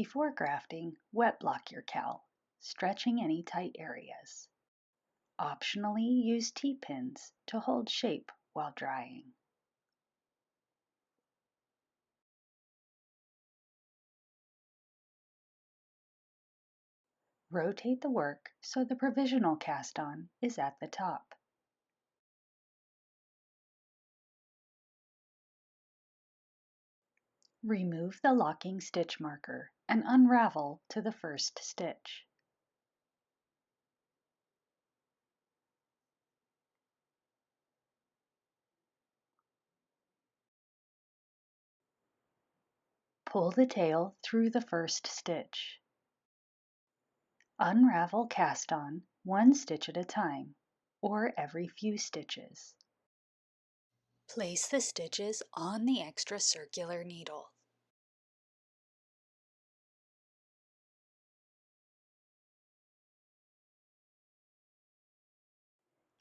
Before grafting, wet block your cowl, stretching any tight areas. Optionally, use T-pins to hold shape while drying. Rotate the work so the provisional cast-on is at the top. Remove the locking stitch marker and unravel to the first stitch. Pull the tail through the first stitch. Unravel cast-on one stitch at a time, or every few stitches. Place the stitches on the extra circular needle.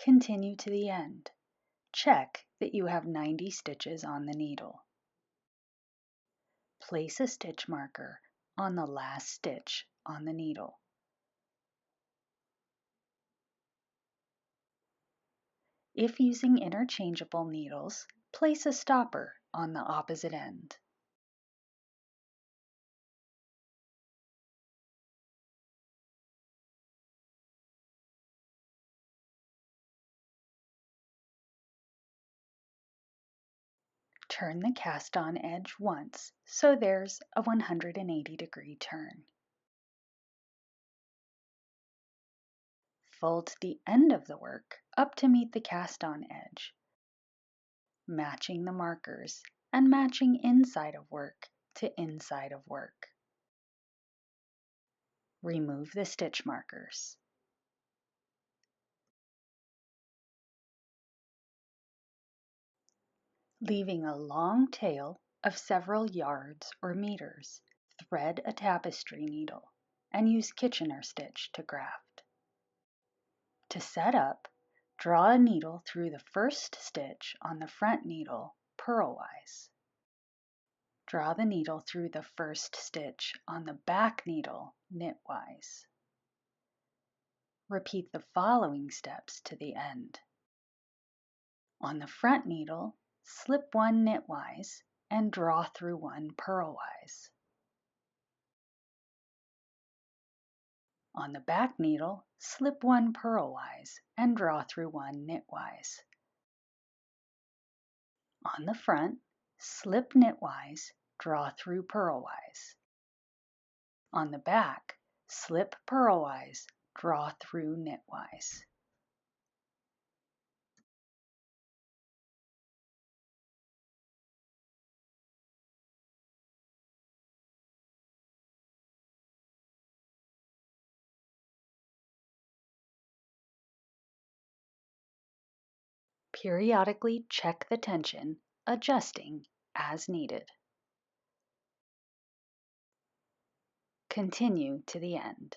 Continue to the end. Check that you have 90 stitches on the needle. Place a stitch marker on the last stitch on the needle. If using interchangeable needles, place a stopper on the opposite end. Turn the cast-on edge once, so there's a 180-degree turn. Fold the end of the work up to meet the cast-on edge, matching the markers and matching inside of work to inside of work. Remove the stitch markers. Leaving a long tail of several yards or meters, thread a tapestry needle and use Kitchener stitch to graft. To set up, draw a needle through the first stitch on the front needle purlwise. Draw the needle through the first stitch on the back needle knitwise. Repeat the following steps to the end. On the front needle, slip one knitwise and draw through one purlwise. On the back needle, slip one purlwise and draw through one knitwise. On the front, slip knitwise, draw through purlwise. On the back, slip purlwise, draw through knitwise. Periodically check the tension, adjusting as needed. Continue to the end.